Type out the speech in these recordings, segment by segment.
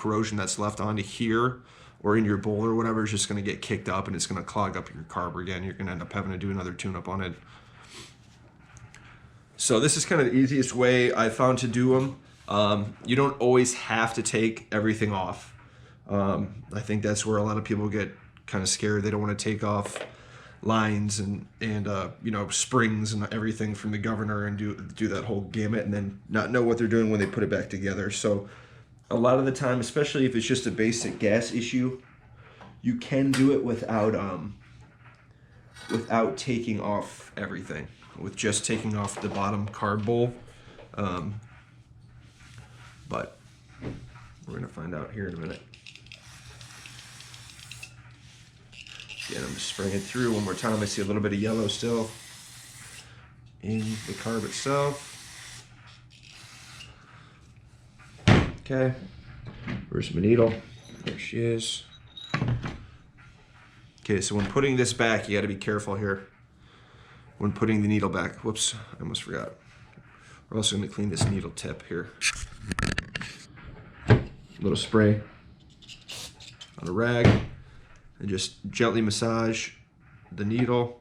corrosion that's left onto here or in your bowl or whatever is just going to get kicked up and it's going to clog up your carb again. You're going to end up having to do another tune-up on it. So this is kind of the easiest way I found to do them. You don't always have to take everything off. I think that's where a lot of people get kind of scared. They don't want to take off lines and you know, springs and everything from the governor and do that whole gamut and then not know what they're doing when they put it back together. So a lot of the time, especially if it's just a basic gas issue, you can do it without taking off everything, with just taking off the bottom carb bowl. But we're gonna find out here in a minute. Again, I'm just spraying it through one more time. I see a little bit of yellow still in the carb itself. Okay, where's my needle? There she is. Okay, so when putting this back, you gotta be careful here. When putting the needle back, whoops, I almost forgot. We're also gonna clean this needle tip here. A little spray on a rag and just gently massage the needle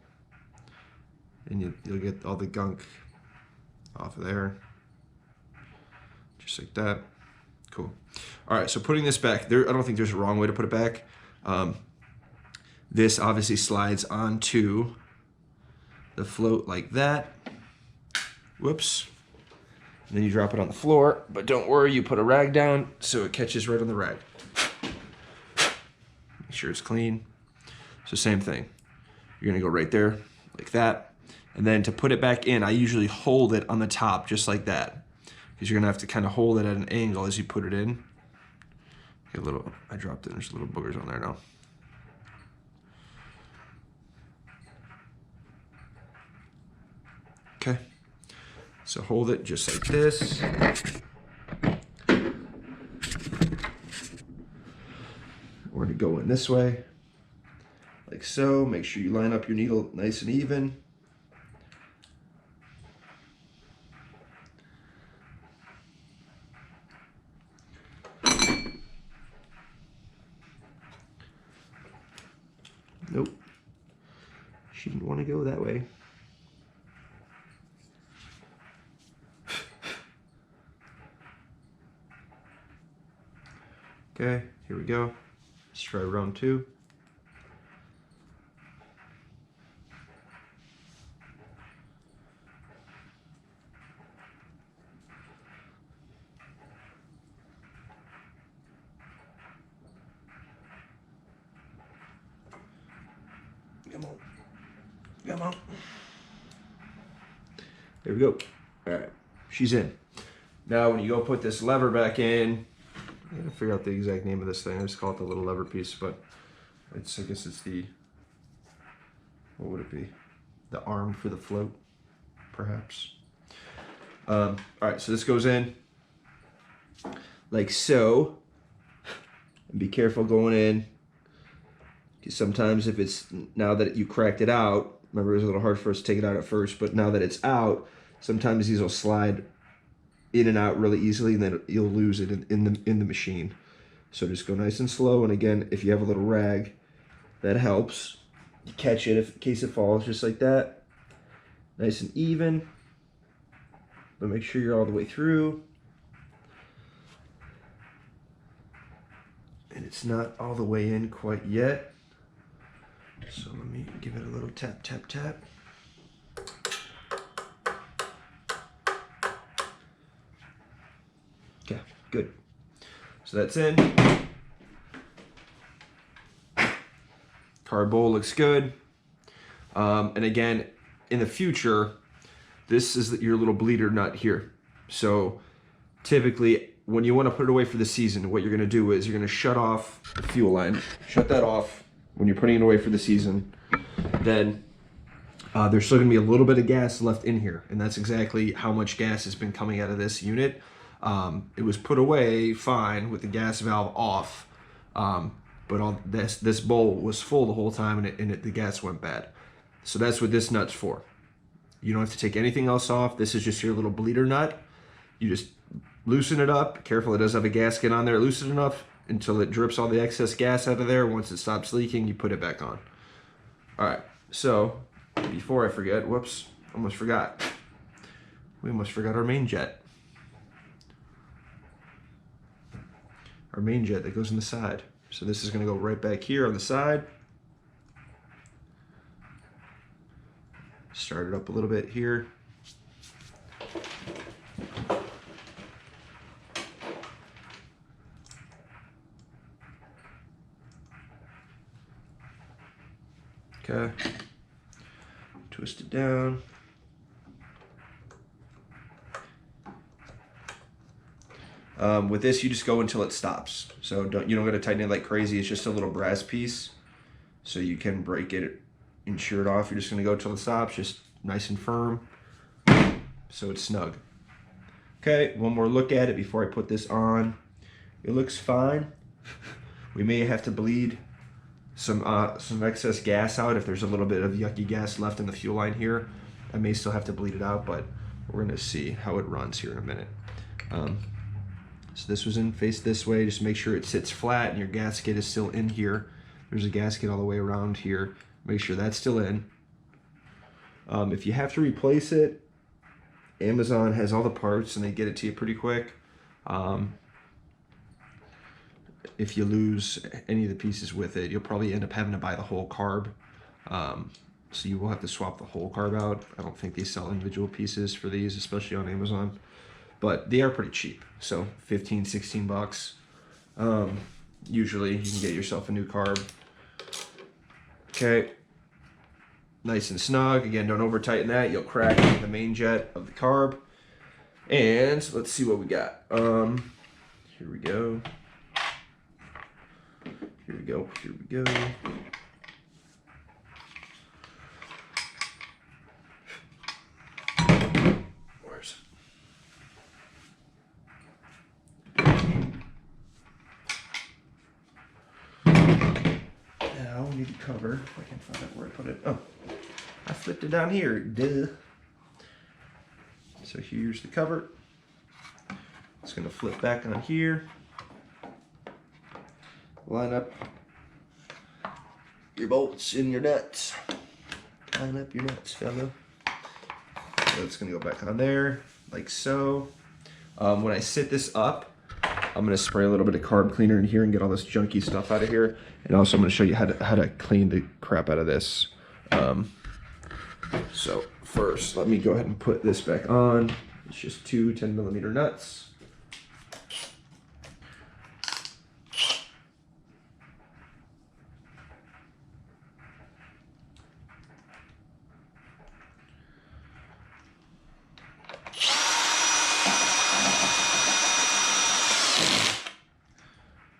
and you'll get all the gunk off of there. Just like that. Cool. All right, so putting this back, I don't think there's a wrong way to put it back. This obviously slides onto the float like that. Whoops. And then you drop it on the floor, but don't worry, you put a rag down so it catches right on the rag. Make sure it's clean. So same thing. You're gonna go right there like that. And then to put it back in, I usually hold it on the top just like that, because you're gonna have to kind of hold it at an angle as you put it in. Get a little, I dropped it, there's little boogers on there now. Okay, so hold it just like this. We're gonna go in this way, like so. Make sure you line up your needle nice and even. Nope, she didn't want to go that way. Okay, here we go. Let's try round 2. Come on. Come on. There we go. All right, she's in. Now when you go put this lever back in, I gotta figure out the exact name of this thing. I just call it the little lever piece, but I guess it's the, what would it be? The arm for the float, perhaps. All right, so this goes in like so. And be careful going in, because sometimes if it's, now that you cracked it out, remember it was a little hard for us to take it out at first, but now that it's out, sometimes these will slide in and out really easily, and then you'll lose it in the machine. So just go nice and slow. And again, if you have a little rag, that helps. You catch it in case it falls, just like that. Nice and even, but make sure you're all the way through. And it's not all the way in quite yet. So let me give it a little tap, tap, tap. Okay, good. So that's in. Carb bowl looks good. And again, in the future, this is your little bleeder nut here. So typically, when you want to put it away for the season, what you're going to do is you're going to shut off the fuel line. Shut that off when you're putting it away for the season. Then there's still going to be a little bit of gas left in here. And that's exactly how much gas has been coming out of this unit. It was put away fine with the gas valve off, but all this bowl was full the whole time, and the gas went bad. So that's what this nut's for. You don't have to take anything else off. This is just your little bleeder nut. You just loosen it up. Careful, it does have a gasket on there. Loosen it up, until it drips all the excess gas out of there. Once it stops leaking, you put it back on. All right, so before I forget, whoops, almost forgot. We almost forgot our main jet. Our main jet that goes in the side. So this is gonna go right back here on the side. Start it up a little bit here. Okay, twist it down. With this, you just go until it stops. So you don't gotta tighten it like crazy. It's just a little brass piece, so you can break it and shear it off. You're just gonna go till it stops, just nice and firm, so it's snug. Okay, one more look at it before I put this on. It looks fine. We may have to bleed some excess gas out if there's a little bit of yucky gas left in the fuel line here. I may still have to bleed it out, but we're gonna see how it runs here in a minute. So this was in face this way. Just make sure it sits flat and your gasket is still in here. There's a gasket all the way around here. Make sure that's still in. If you have to replace it, Amazon has all the parts and they get it to you pretty quick. If you lose any of the pieces with it, you'll probably end up having to buy the whole carb. So you will have to swap the whole carb out. I don't think they sell individual pieces for these, especially on Amazon. But they are pretty cheap, so 15, 16 bucks. Usually you can get yourself a new carb. Okay, nice and snug. Again, don't over tighten that. You'll crack the main jet of the carb. And let's see what we got. Here we go. Here we go, here we go. Where's now we need to cover, if I can find out where I put it. Oh, I flipped it down here, duh. So here's the cover. It's gonna flip back on here. Line up your bolts in your nuts. Line up your nuts, fella. So it's gonna go back on there, like so. When I sit this up, I'm gonna spray a little bit of carb cleaner in here and get all this junky stuff out of here. And also I'm gonna show you how to clean the crap out of this. So first, let me go ahead and put this back on. It's just two 10mm nuts.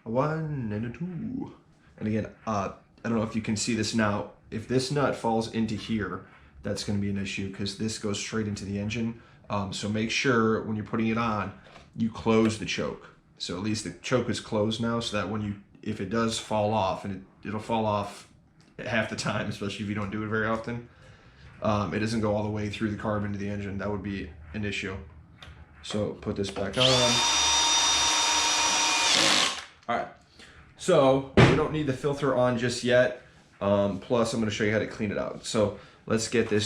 A 1 and a 2. And again, I don't know if you can see this now. If this nut falls into here, that's going to be an issue because this goes straight into the engine. So make sure when you're putting it on, you close the choke. So at least the choke is closed now, so that if it does fall off, and it'll fall off half the time, especially if you don't do it very often, it doesn't go all the way through the carb into the engine. That would be an issue. So put this back on. All right, so we don't need the filter on just yet. Plus, I'm going to show you how to clean it out. So let's get this